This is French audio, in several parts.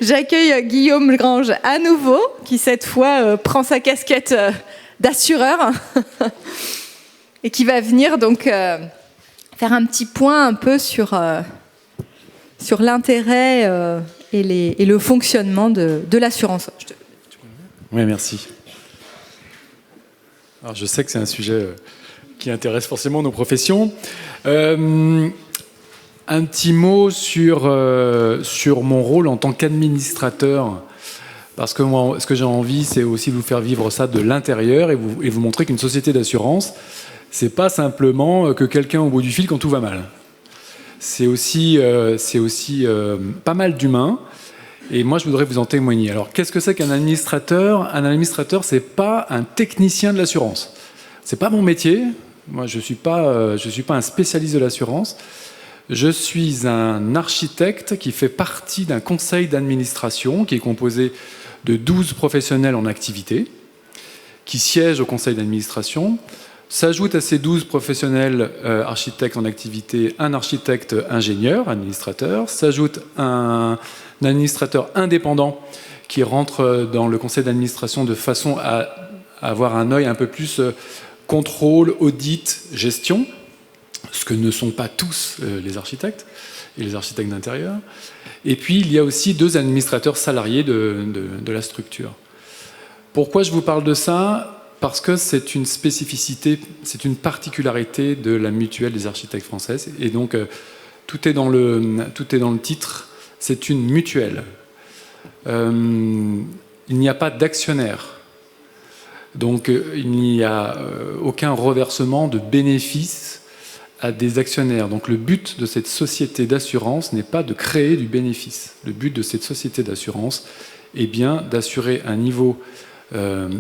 J'accueille Guillaume Grange à nouveau, qui cette fois prend sa casquette d'assureur et qui va venir donc faire un petit point un peu sur l'intérêt et le fonctionnement de l'assurance. Oui, merci. Alors, je sais que c'est un sujet qui intéresse forcément nos professions. Un petit mot sur mon rôle en tant qu'administrateur, parce que moi, ce que j'ai envie, c'est aussi de vous faire vivre ça de l'intérieur et vous montrer qu'une société d'assurance, c'est pas simplement que quelqu'un au bout du fil quand tout va mal. C'est aussi pas mal d'humains. Et moi, je voudrais vous en témoigner. Alors, qu'est-ce que c'est qu'un administrateur ? Un administrateur, c'est pas un technicien de l'assurance. C'est pas mon métier. Moi, je suis pas un spécialiste de l'assurance. Je suis un architecte qui fait partie d'un conseil d'administration qui est composé de 12 professionnels en activité qui siègent au conseil d'administration. S'ajoute à ces 12 professionnels architectes en activité un architecte ingénieur, administrateur. S'ajoute un administrateur indépendant qui rentre dans le conseil d'administration de façon à avoir un œil un peu plus contrôle, audit, gestion, ce que ne sont pas tous les architectes et les architectes d'intérieur. Et puis, il y a aussi 2 administrateurs salariés de la structure. Pourquoi je vous parle de ça ? Parce que c'est une spécificité, c'est une particularité de la mutuelle des architectes françaises. Et donc, tout est dans le titre, c'est une mutuelle. Il n'y a pas d'actionnaire. Donc, il n'y a aucun reversement de bénéfices à des actionnaires. Donc le but de cette société d'assurance n'est pas de créer du bénéfice. Le but de cette société d'assurance est bien d'assurer un niveau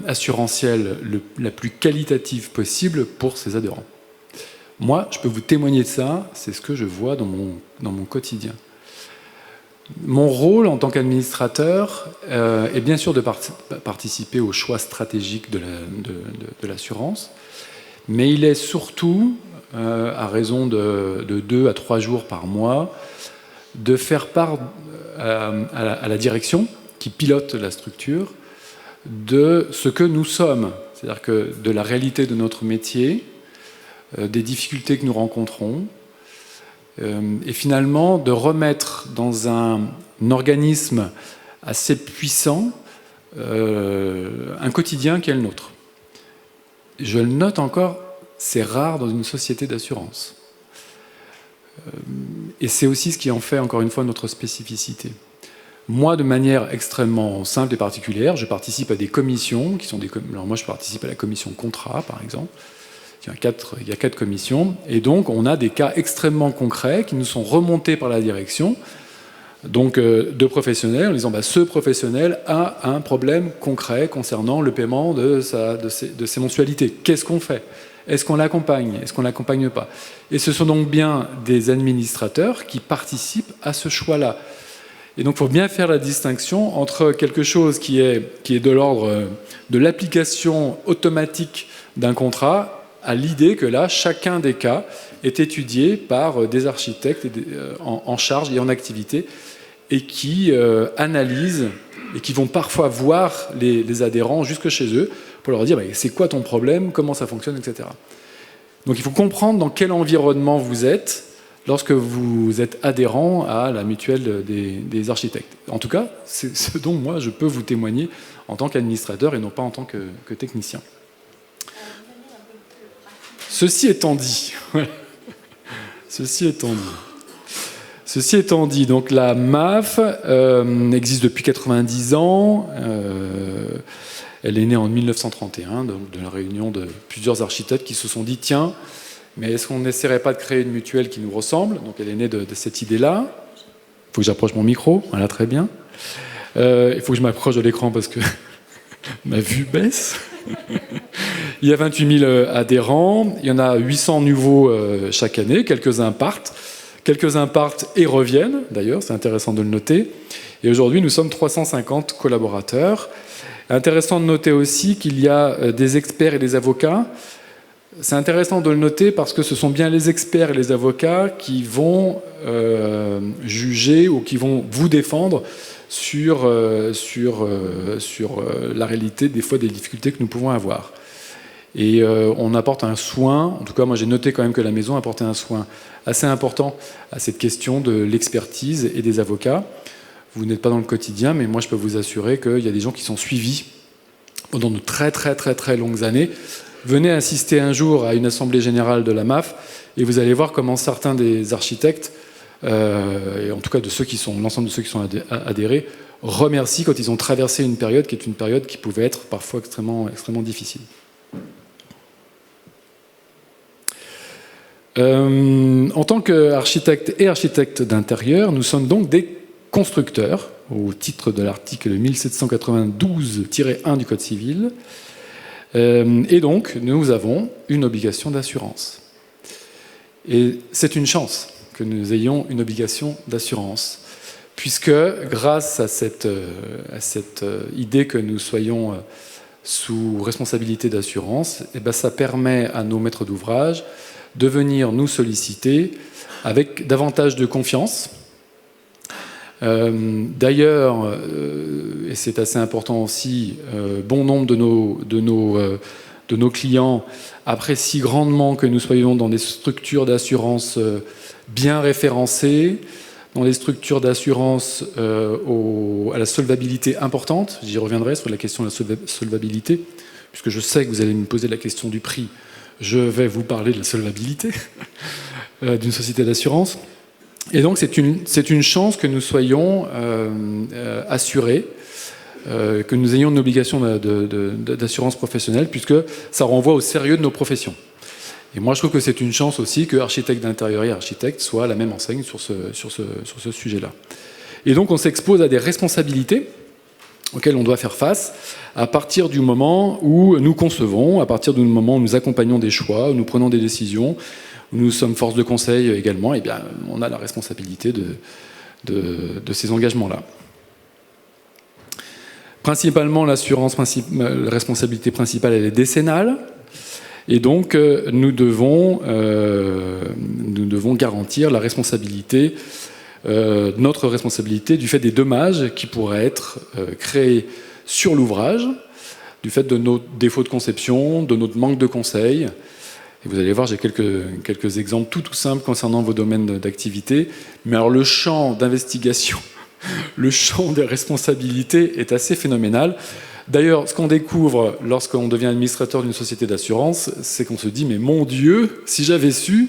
assurantiel la plus qualitative possible pour ses adhérents. Moi, je peux vous témoigner de ça, c'est ce que je vois dans mon quotidien. Mon rôle en tant qu'administrateur est bien sûr de participer au choix stratégique de l'assurance, mais il est surtout à raison de 2 à 3 jours par mois, de faire part à la direction qui pilote la structure de ce que nous sommes, c'est-à-dire que de la réalité de notre métier, des difficultés que nous rencontrons, et finalement de remettre dans un organisme assez puissant un quotidien qui est le nôtre. Je le note encore, c'est rare dans une société d'assurance. Et c'est aussi ce qui en fait, encore une fois, notre spécificité. Moi, de manière extrêmement simple et particulière, je participe à des commissions, alors moi je participe à la commission contrat, par exemple. Il y a 4 commissions, et donc on a des cas extrêmement concrets qui nous sont remontés par la direction, donc de professionnels, en disant ce professionnel a un problème concret concernant le paiement de ses mensualités. Qu'est-ce qu'on fait ? Est-ce qu'on l'accompagne ? Est-ce qu'on ne l'accompagne pas ? Et ce sont donc bien des administrateurs qui participent à ce choix-là. Et donc il faut bien faire la distinction entre quelque chose qui est de l'ordre de l'application automatique d'un contrat à l'idée que là, chacun des cas est étudié par des architectes en charge et en activité et qui analysent et qui vont parfois voir les adhérents jusque chez eux pour leur dire c'est quoi ton problème, comment ça fonctionne, etc. Donc il faut comprendre dans quel environnement vous êtes lorsque vous êtes adhérent à la mutuelle des architectes. En tout cas, c'est ce dont moi je peux vous témoigner en tant qu'administrateur et non pas en tant que technicien. Ceci étant dit, donc la MAF existe depuis 90 ans. Elle est née en 1931, donc de la réunion de plusieurs architectes qui se sont dit tiens, mais est-ce qu'on n'essaierait pas de créer une mutuelle qui nous ressemble ? Donc elle est née de cette idée-là. Il faut que j'approche mon micro, voilà, très bien. Il faut que je m'approche de l'écran parce que ma vue baisse. Il y a 28 000 adhérents, il y en a 800 nouveaux chaque année, quelques-uns partent et reviennent, d'ailleurs, c'est intéressant de le noter. Et aujourd'hui, nous sommes 350 collaborateurs. Intéressant de noter aussi qu'il y a des experts et des avocats. C'est intéressant de le noter parce que ce sont bien les experts et les avocats qui vont juger ou qui vont vous défendre sur la réalité des fois des difficultés que nous pouvons avoir. Et on apporte un soin, en tout cas moi j'ai noté quand même que la maison apportait un soin assez important à cette question de l'expertise et des avocats. Vous n'êtes pas dans le quotidien, mais moi je peux vous assurer qu'il y a des gens qui sont suivis pendant de très très très très longues années. Venez assister un jour à une assemblée générale de la MAF et vous allez voir comment certains des architectes, et en tout cas de l'ensemble de ceux qui sont adhérés, remercient quand ils ont traversé une période qui est une période qui pouvait être parfois extrêmement, extrêmement difficile. En tant qu'architecte et architecte d'intérieur, nous sommes donc des constructeurs, au titre de l'article 1792-1 du Code civil, et donc nous avons une obligation d'assurance. Et c'est une chance que nous ayons une obligation d'assurance, puisque grâce à cette idée que nous soyons sous responsabilité d'assurance, eh ben, ça permet à nos maîtres d'ouvrage de venir nous solliciter avec davantage de confiance. D'ailleurs, et c'est assez important aussi, bon nombre de nos clients apprécient grandement que nous soyons dans des structures d'assurance bien référencées, dans des structures d'assurance à la solvabilité importante. J'y reviendrai sur la question de la solvabilité, puisque je sais que vous allez me poser la question du prix. Je vais vous parler de la solvabilité d'une société d'assurance. Et donc c'est une chance que nous soyons assurés, que nous ayons une obligation d'assurance professionnelle, puisque ça renvoie au sérieux de nos professions. Et moi je trouve que c'est une chance aussi que architecte d'intérieur et architecte soient à la même enseigne sur ce sujet-là. Et donc on s'expose à des responsabilités auxquelles on doit faire face à partir du moment où nous concevons, à partir du moment où nous accompagnons des choix, où nous prenons des décisions, où nous sommes force de conseil également, eh bien, on a la responsabilité de ces engagements-là. Principalement, la responsabilité principale, elle est décennale, et donc nous devons garantir la responsabilité, notre responsabilité du fait des dommages qui pourraient être créés sur l'ouvrage, du fait de nos défauts de conception, de notre manque de conseil. Et vous allez voir, j'ai quelques exemples tout simples concernant vos domaines d'activité. Mais alors le champ d'investigation, le champ des responsabilités est assez phénoménal. D'ailleurs, ce qu'on découvre lorsqu'on devient administrateur d'une société d'assurance, c'est qu'on se dit, mais mon Dieu, si j'avais su,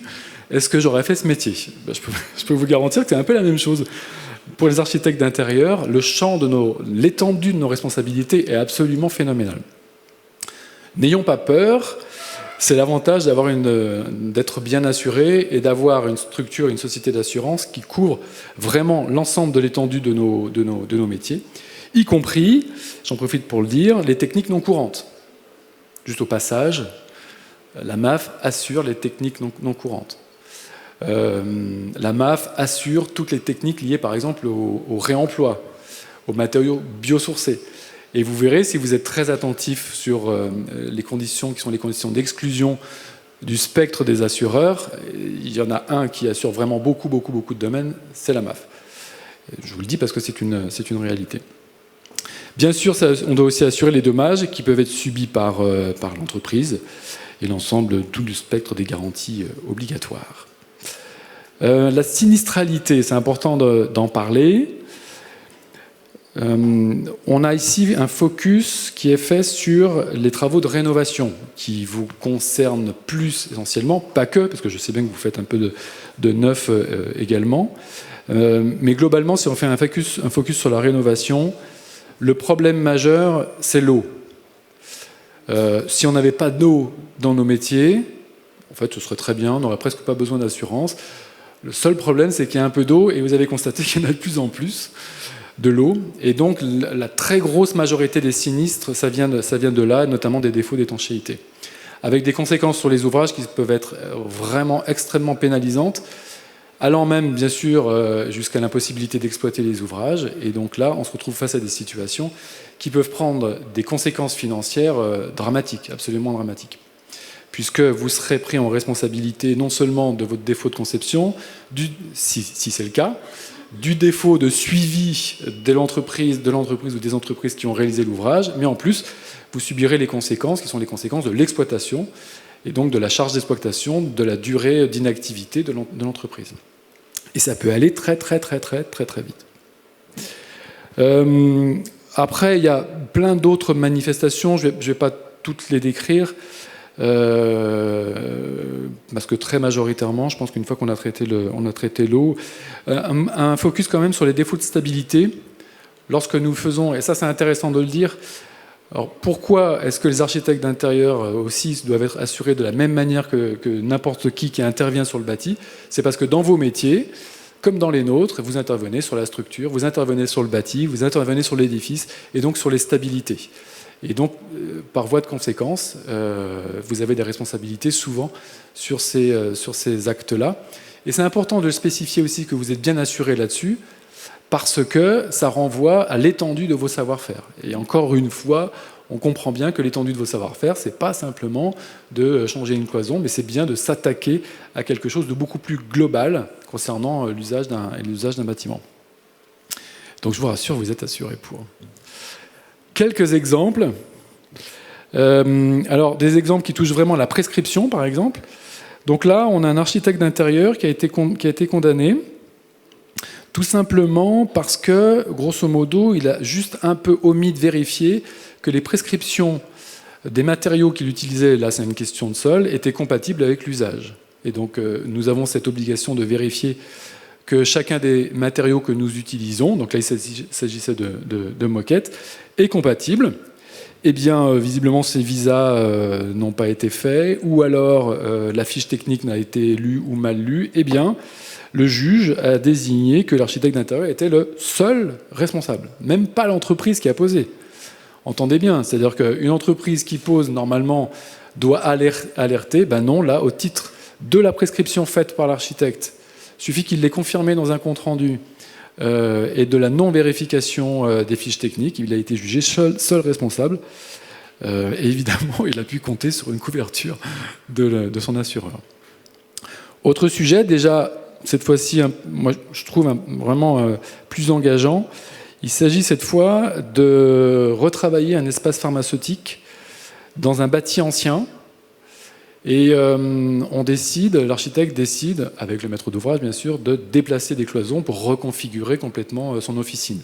est-ce que j'aurais fait ce métier ? Ben, je peux vous garantir que c'est un peu la même chose. Pour les architectes d'intérieur, le champ l'étendue de nos responsabilités est absolument phénoménal. N'ayons pas peur, c'est l'avantage d'être bien assuré et d'avoir une structure, une société d'assurance qui couvre vraiment l'ensemble de l'étendue de nos métiers, y compris, j'en profite pour le dire, les techniques non courantes. Juste au passage, la MAF assure les techniques non courantes. La MAF assure toutes les techniques liées par exemple au réemploi, aux matériaux biosourcés. Et vous verrez, si vous êtes très attentif sur les conditions qui sont les conditions d'exclusion du spectre des assureurs, il y en a un qui assure vraiment beaucoup de domaines, c'est la MAF. Je vous le dis parce que c'est une réalité. Bien sûr, on doit aussi assurer les dommages qui peuvent être subis par l'entreprise et l'ensemble, tout le spectre des garanties obligatoires. La sinistralité, c'est important d'en parler. On a ici un focus qui est fait sur les travaux de rénovation qui vous concernent plus essentiellement, pas que, parce que je sais bien que vous faites un peu de neuf également. Mais globalement, si on fait un focus sur la rénovation, le problème majeur, c'est l'eau. Si on n'avait pas d'eau dans nos métiers, en fait, ce serait très bien, on n'aurait presque pas besoin d'assurance. Le seul problème, c'est qu'il y a un peu d'eau, et vous avez constaté qu'il y en a de plus en plus de l'eau. Et donc, la très grosse majorité des sinistres, ça vient de là, notamment des défauts d'étanchéité. Avec des conséquences sur les ouvrages qui peuvent être vraiment extrêmement pénalisantes, allant même, bien sûr, jusqu'à l'impossibilité d'exploiter les ouvrages. Et donc là, on se retrouve face à des situations qui peuvent prendre des conséquences financières dramatiques, absolument dramatiques. Puisque vous serez pris en responsabilité non seulement de votre défaut de conception, si c'est le cas, du défaut de suivi de l'entreprise ou des entreprises qui ont réalisé l'ouvrage, mais en plus, vous subirez les conséquences qui sont les conséquences de l'exploitation et donc de la charge d'exploitation, de la durée d'inactivité de l'entreprise. Et ça peut aller très vite. Après, il y a plein d'autres manifestations, je vais pas toutes les décrire, parce que très majoritairement, je pense qu'une fois qu'on a traité l'eau, un focus quand même sur les défauts de stabilité, lorsque nous faisons, et ça c'est intéressant de le dire, alors pourquoi est-ce que les architectes d'intérieur aussi doivent être assurés de la même manière que n'importe qui intervient sur le bâti? C'est parce que dans vos métiers, comme dans les nôtres, vous intervenez sur la structure, vous intervenez sur le bâti, vous intervenez sur l'édifice, et donc sur les stabilités. Et donc, par voie de conséquence, vous avez des responsabilités souvent sur ces actes-là. Et c'est important de le spécifier aussi que vous êtes bien assuré là-dessus, parce que ça renvoie à l'étendue de vos savoir-faire. Et encore une fois, on comprend bien que l'étendue de vos savoir-faire, c'est pas simplement de changer une cloison, mais c'est bien de s'attaquer à quelque chose de beaucoup plus global concernant l'usage d'un bâtiment. Donc je vous rassure, vous êtes assuré pour. Quelques exemples. Alors, des exemples qui touchent vraiment la prescription, par exemple. Donc là, on a un architecte d'intérieur qui a été condamné, tout simplement parce que, grosso modo, il a juste un peu omis de vérifier que les prescriptions des matériaux qu'il utilisait, là c'est une question de sol, étaient compatibles avec l'usage. Et donc, nous avons cette obligation de vérifier que chacun des matériaux que nous utilisons, donc là il s'agissait de moquettes, est compatible. Eh bien, visiblement, ces visas n'ont pas été faits, ou alors la fiche technique n'a été lue ou mal lue. Eh bien, le juge a désigné que l'architecte d'intérieur était le seul responsable, même pas l'entreprise qui a posé. Entendez bien, c'est-à-dire qu'une entreprise qui pose, normalement, doit alerter. Ben non, là, au titre de la prescription faite par l'architecte, il suffit qu'il l'ait confirmé dans un compte-rendu et de la non-vérification des fiches techniques, il a été jugé seul responsable. Et évidemment, il a pu compter sur une couverture de son assureur. Autre sujet, déjà, cette fois-ci, moi je trouve vraiment plus engageant. Il s'agit cette fois de retravailler un espace pharmaceutique dans un bâti ancien. Et l'architecte décide, avec le maître d'ouvrage bien sûr, de déplacer des cloisons pour reconfigurer complètement son officine.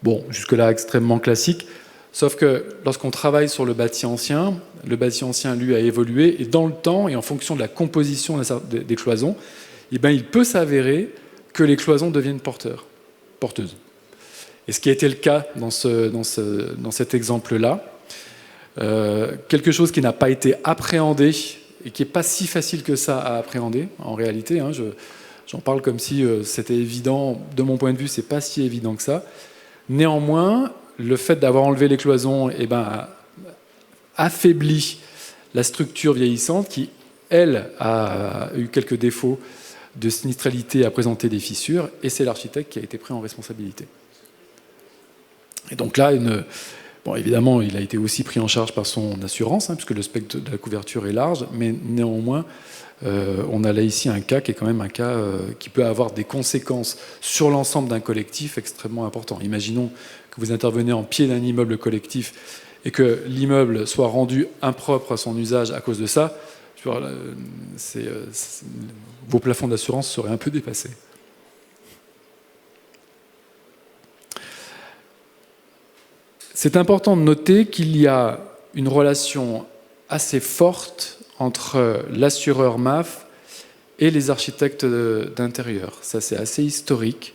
Bon, jusque-là extrêmement classique, sauf que lorsqu'on travaille sur le bâti ancien, lui a évolué, et dans le temps, et en fonction de la composition des cloisons, eh ben, il peut s'avérer que les cloisons deviennent porteuses. Et ce qui a été le cas dans cet exemple-là, quelque chose qui n'a pas été appréhendé et qui n'est pas si facile que ça à appréhender en réalité. J'en parle comme si c'était évident. De mon point de vue, c'est pas si évident que ça. Néanmoins, le fait d'avoir enlevé les cloisons a affaibli la structure vieillissante qui, elle, a eu quelques défauts de sinistralité, a présenté des fissures, et c'est l'architecte qui a été pris en responsabilité. Et donc là, bon, évidemment, il a été aussi pris en charge par son assurance, puisque le spectre de la couverture est large, mais néanmoins, on a là ici un cas qui est quand même un cas qui peut avoir des conséquences sur l'ensemble d'un collectif extrêmement important. Imaginons que vous intervenez en pied d'un immeuble collectif et que l'immeuble soit rendu impropre à son usage à cause de ça. Vos plafonds d'assurance seraient un peu dépassés. C'est important de noter qu'il y a une relation assez forte entre l'assureur MAF et les architectes d'intérieur. Ça, c'est assez historique.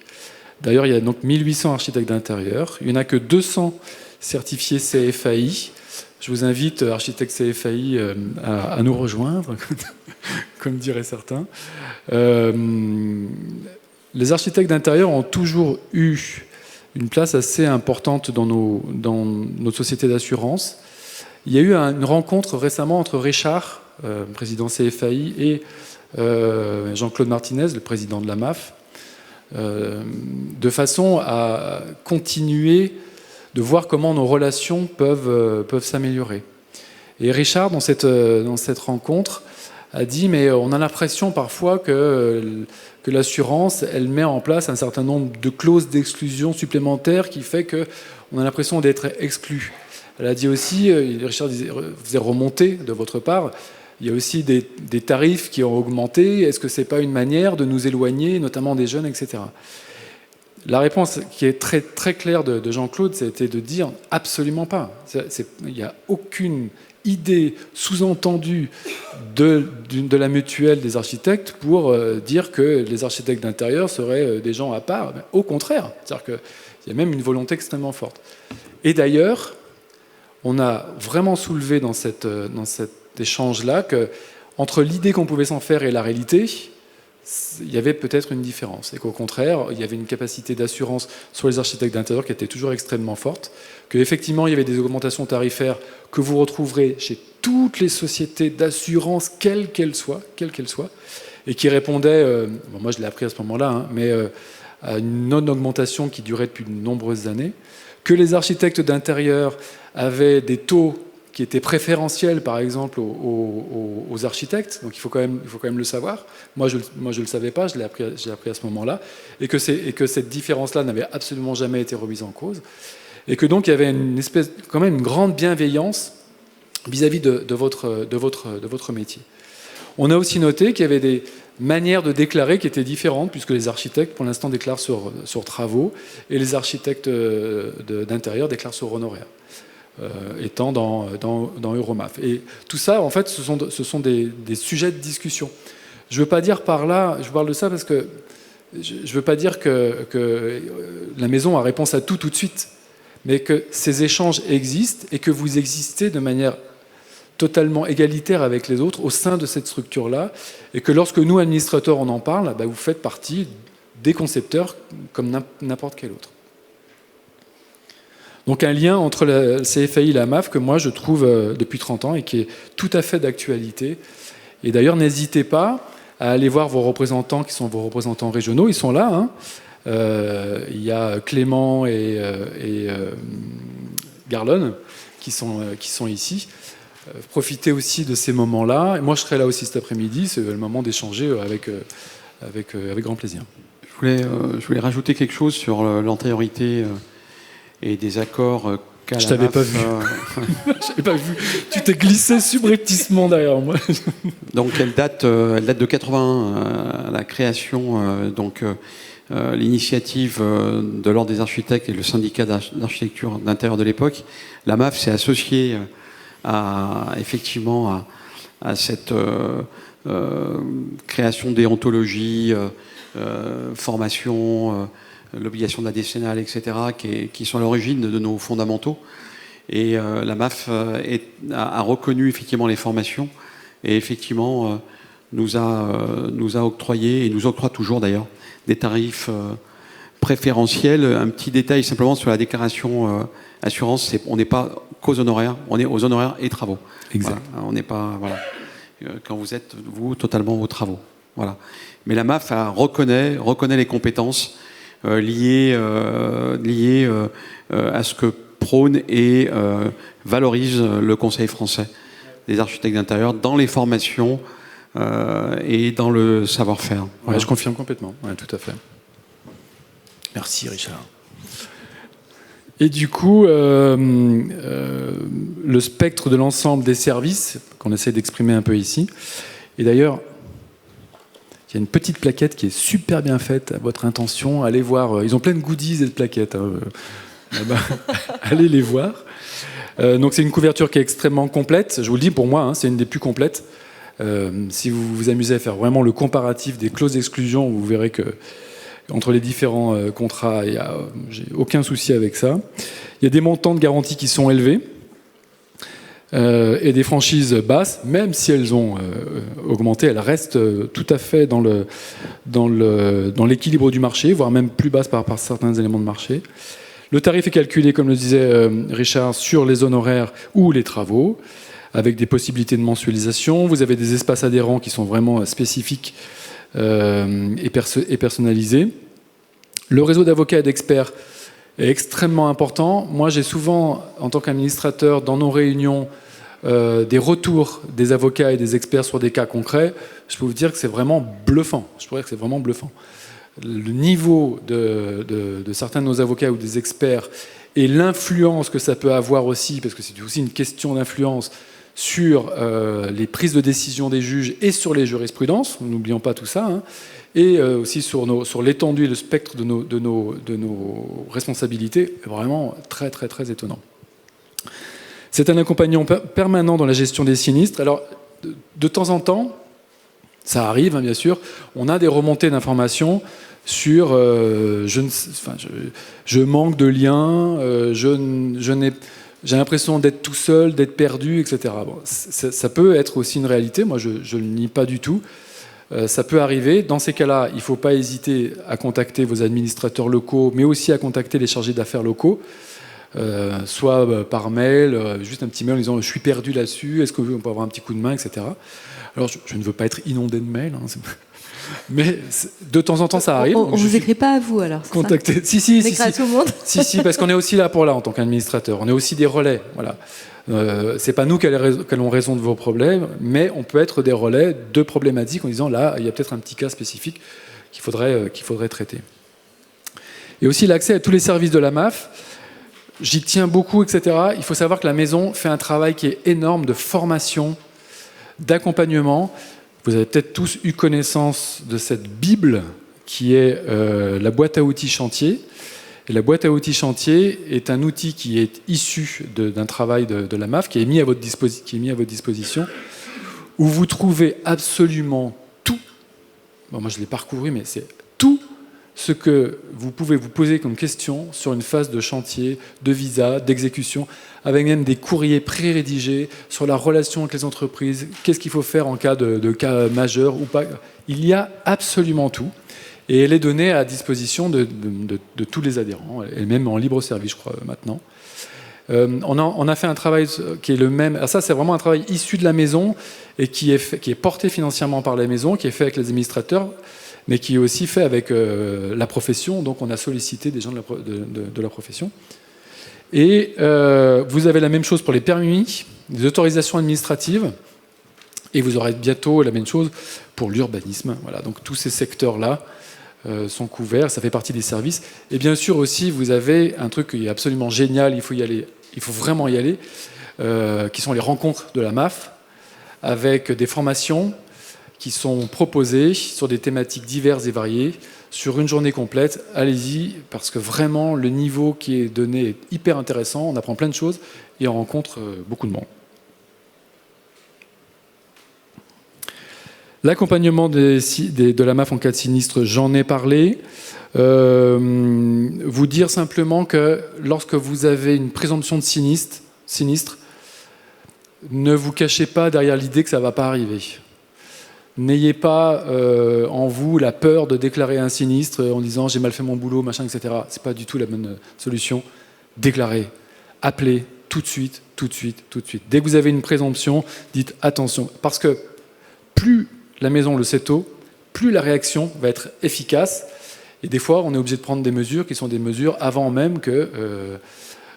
D'ailleurs, il y a donc 1800 architectes d'intérieur. Il n'y en a que 200 certifiés CFAI. Je vous invite, architectes CFAI, à nous rejoindre, comme diraient certains. Les architectes d'intérieur ont toujours eu une place assez importante dans nos sociétés d'assurance. Il y a eu une rencontre récemment entre Richard, président CFAI, et Jean-Claude Martinez, le président de la MAF, de façon à continuer de voir comment nos relations peuvent s'améliorer. Et Richard, dans cette rencontre, a dit, mais on a l'impression parfois que l'assurance, elle met en place un certain nombre de clauses d'exclusion supplémentaires qui fait qu'on a l'impression d'être exclu. Elle a dit aussi, Richard faisait remonter de votre part, il y a aussi des tarifs qui ont augmenté. Est-ce que ce n'est pas une manière de nous éloigner, notamment des jeunes, etc. La réponse qui est très, très claire de Jean-Claude, c'était de dire absolument pas. Il n'y a aucune idée sous-entendue de la mutuelle des architectes pour dire que les architectes d'intérieur seraient des gens à part. Au contraire, c'est-à-dire qu'il y a même une volonté extrêmement forte. Et d'ailleurs, on a vraiment soulevé dans cet échange-là qu'entre l'idée qu'on pouvait s'en faire et la réalité, il y avait peut-être une différence. Et qu'au contraire, il y avait une capacité d'assurance sur les architectes d'intérieur qui était toujours extrêmement forte, qu'effectivement, il y avait des augmentations tarifaires que vous retrouverez chez toutes les sociétés d'assurance, quelles qu'elles soient, et qui répondaient, bon, moi je l'ai appris à ce moment-là, hein, mais à une non-augmentation qui durait depuis de nombreuses années, que les architectes d'intérieur avaient des taux qui étaient préférentiels, par exemple, aux architectes. Donc il faut quand même le savoir. Moi, je ne le savais pas, j'ai appris à ce moment-là. Et que cette différence-là n'avait absolument jamais été remise en cause. Et que donc il y avait quand même une grande bienveillance vis-à-vis de votre métier. On a aussi noté qu'il y avait des manières de déclarer qui étaient différentes, puisque les architectes, pour l'instant, déclarent sur travaux, et les architectes d'intérieur déclarent sur honoraires. Étant dans Euromaf. Et tout ça, en fait, ce sont des sujets de discussion. Je ne veux pas dire par là, je vous parle de ça parce que je ne veux pas dire que la maison a réponse à tout de suite, mais que ces échanges existent et que vous existez de manière totalement égalitaire avec les autres au sein de cette structure-là, et que lorsque nous, administrateurs, on en parle, vous faites partie des concepteurs comme n'importe quel autre. Donc un lien entre la CFAI et la MAF que moi je trouve depuis 30 ans et qui est tout à fait d'actualité. Et d'ailleurs, n'hésitez pas à aller voir vos représentants qui sont vos représentants régionaux. Ils sont là. Hein. Il y a Clément et Garlone qui sont ici. Profitez aussi de ces moments-là. Et moi, je serai là aussi cet après-midi. C'est le moment d'échanger avec grand plaisir. Je voulais rajouter quelque chose sur l'antériorité et des accords qu'a Je t'avais pas vu. Je t'avais pas vu. Tu t'es glissé subrepticement derrière moi. Donc elle date de 81, la création, l'initiative de l'Ordre des architectes et le syndicat d'architecture d'intérieur de l'époque. La MAF s'est associée effectivement à cette création de déontologie, formation, l'obligation de la décennale, etc., qui sont à l'origine de nos fondamentaux. Et la MAF a reconnu effectivement les formations et effectivement nous a octroyé, et nous octroie toujours d'ailleurs, des tarifs préférentiels. Un petit détail simplement sur la déclaration assurance, on n'est pas qu'aux honoraires, on est aux honoraires et travaux. Exact. Voilà, on n'est pas... Voilà, quand vous êtes, vous, totalement aux travaux. Voilà. Mais la MAF reconnaît les compétences liées à ce que prône et valorise le Conseil français des architectes d'intérieur dans les formations et dans le savoir-faire. Voilà. Ouais, je confirme complètement, ouais, tout à fait. Merci Richard. Et du coup, le spectre de l'ensemble des services qu'on essaie d'exprimer un peu ici, et d'ailleurs, il y a une petite plaquette qui est super bien faite à votre intention. Allez voir, ils ont plein de goodies et de plaquettes. Hein. Allez les voir. Donc c'est une couverture qui est extrêmement complète. Je vous le dis, pour moi, hein, c'est une des plus complètes. Si vous vous amusez à faire vraiment le comparatif des clauses d'exclusion, vous verrez que entre les différents contrats, j'ai aucun souci avec ça. Il y a des montants de garantie qui sont élevés. Et des franchises basses, même si elles ont augmenté, elles restent tout à fait dans l'équilibre du marché, voire même plus basses par certains éléments de marché. Le tarif est calculé, comme le disait Richard, sur les honoraires ou les travaux, avec des possibilités de mensualisation. Vous avez des espaces adhérents qui sont vraiment spécifiques et personnalisés. Le réseau d'avocats et d'experts est extrêmement important. Moi, j'ai souvent, en tant qu'administrateur, dans nos réunions, des retours des avocats et des experts sur des cas concrets, je peux vous dire que c'est vraiment bluffant. Le niveau de certains de nos avocats ou des experts et l'influence que ça peut avoir aussi, parce que c'est aussi une question d'influence sur les prises de décision des juges et sur les jurisprudences, n'oublions pas tout ça, hein, et aussi sur l'étendue et le spectre de nos responsabilités, vraiment très très très étonnant. C'est un accompagnement permanent dans la gestion des sinistres. Alors, de temps en temps, ça arrive, hein, bien sûr, on a des remontées d'informations sur je manque de liens, j'ai l'impression d'être tout seul, d'être perdu, etc. Bon, ça peut être aussi une réalité, moi je ne le nie pas du tout. Ça peut arriver. Dans ces cas-là, il ne faut pas hésiter à contacter vos administrateurs locaux, mais aussi à contacter les chargés d'affaires locaux, soit par mail, juste un petit mail en disant « je suis perdu là-dessus, est-ce qu'on peut avoir un petit coup de main », etc. Alors je ne veux pas être inondé de mails, hein, mais de temps en temps, ça arrive. On ne vous écrit pas à vous, alors. Contacter. Si. On écrit à tout le monde. Si, parce qu'on est aussi là pour en tant qu'administrateur. On est aussi des relais. Voilà. C'est pas nous qui allons raison de vos problèmes, mais on peut être des relais de problématiques en disant là, il y a peut-être un petit cas spécifique qu'il faudrait traiter. Et aussi l'accès à tous les services de la MAF. J'y tiens beaucoup, etc. Il faut savoir que la maison fait un travail qui est énorme de formation, d'accompagnement. Vous avez peut-être tous eu connaissance de cette Bible qui est la boîte à outils chantier. Et la boîte à outils chantier est un outil qui est issu d'un travail de la MAF, qui est mis à votre disposition, où vous trouvez absolument tout. Bon, moi, je l'ai parcouru, mais c'est tout ce que vous pouvez vous poser comme question sur une phase de chantier, de visa, d'exécution, avec même des courriers pré-rédigés sur la relation avec les entreprises, qu'est-ce qu'il faut faire en cas de cas majeur ou pas. Il y a absolument tout. Et elle est donnée à disposition de tous les adhérents, et même en libre service, je crois, maintenant. On a fait un travail qui est le même. Alors ça, c'est vraiment un travail issu de la maison et qui est porté financièrement par la maison, qui est fait avec les administrateurs, mais qui est aussi fait avec la profession. Donc, on a sollicité des gens de la profession. Et vous avez la même chose pour les permis, les autorisations administratives, et vous aurez bientôt la même chose pour l'urbanisme. Voilà, donc tous ces secteurs-là sont couverts, ça fait partie des services. Et bien sûr aussi, vous avez un truc qui est absolument génial, il faut y aller, il faut vraiment y aller, qui sont les rencontres de la MAF, avec des formations qui sont proposées sur des thématiques diverses et variées, sur une journée complète. Allez-y, parce que vraiment, le niveau qui est donné est hyper intéressant, on apprend plein de choses et on rencontre beaucoup de monde. L'accompagnement de la MAF en cas de sinistre, j'en ai parlé. Vous dire simplement que lorsque vous avez une présomption de sinistre, ne vous cachez pas derrière l'idée que ça ne va pas arriver. N'ayez pas en vous la peur de déclarer un sinistre en disant j'ai mal fait mon boulot, machin, etc. C'est pas du tout la bonne solution. Déclarez, appelez tout de suite. Dès que vous avez une présomption, dites attention. Parce que plus la maison le sait tôt, plus la réaction va être efficace. Et des fois, on est obligé de prendre des mesures qui sont des mesures avant même que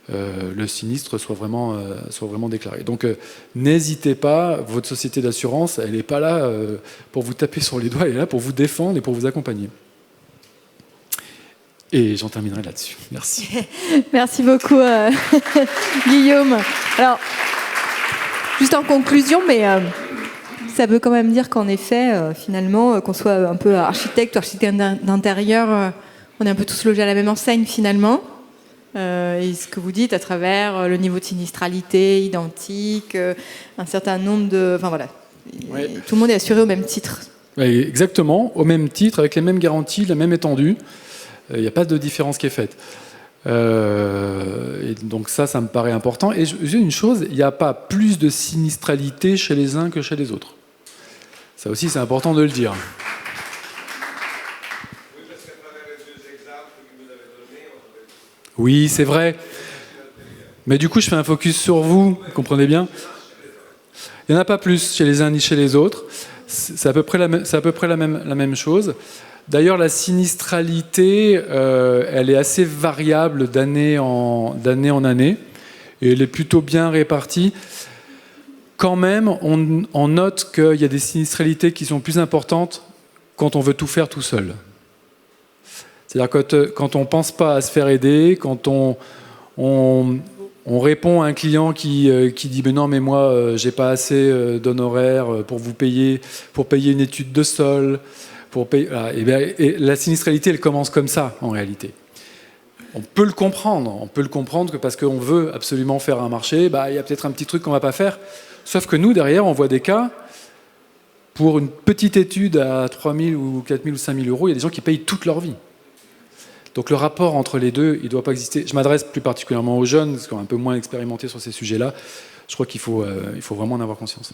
le sinistre soit vraiment déclaré. Donc n'hésitez pas, votre société d'assurance, elle n'est pas là pour vous taper sur les doigts, elle est là pour vous défendre et pour vous accompagner. Et j'en terminerai là-dessus. Merci. Merci beaucoup, Guillaume. Alors, juste en conclusion, mais ça veut quand même dire qu'en effet, finalement, qu'on soit un peu architecte ou architecte d'intérieur, on est un peu tous logés à la même enseigne, finalement. Et ce que vous dites à travers le niveau de sinistralité identique, un certain nombre de... Enfin voilà, ouais. Tout le monde est assuré au même titre. Ouais, exactement, au même titre, avec les mêmes garanties, la même étendue. Il n'y a pas de différence qui est faite. Et donc ça me paraît important. Et je dis une chose, il n'y a pas plus de sinistralité chez les uns que chez les autres. Ça aussi, c'est important de le dire. Oui, c'est vrai. Mais du coup, je fais un focus sur vous, vous comprenez bien ? Il n'y en a pas plus chez les uns ni chez les autres. C'est à peu près la même chose. D'ailleurs, la sinistralité, elle est assez variable d'année en année. Et elle est plutôt bien répartie. quand même, on note qu'il y a des sinistralités qui sont plus importantes quand on veut tout faire tout seul. C'est-à-dire quand on ne pense pas à se faire aider, quand on répond à un client qui dit « non, mais moi, j'ai pas assez d'honoraires pour payer une étude de sol », voilà. Et la sinistralité, elle commence comme ça, en réalité. On peut le comprendre que parce qu'on veut absolument faire un marché, il y a peut-être un petit truc qu'on ne va pas faire. Sauf que nous, derrière, on voit des cas, pour une petite étude à 3 000 ou 4 000 ou 5 000 euros, il y a des gens qui payent toute leur vie. Donc le rapport entre les deux, il ne doit pas exister. Je m'adresse plus particulièrement aux jeunes, qui sont un peu moins expérimentés sur ces sujets-là. Je crois qu'il faut vraiment en avoir conscience.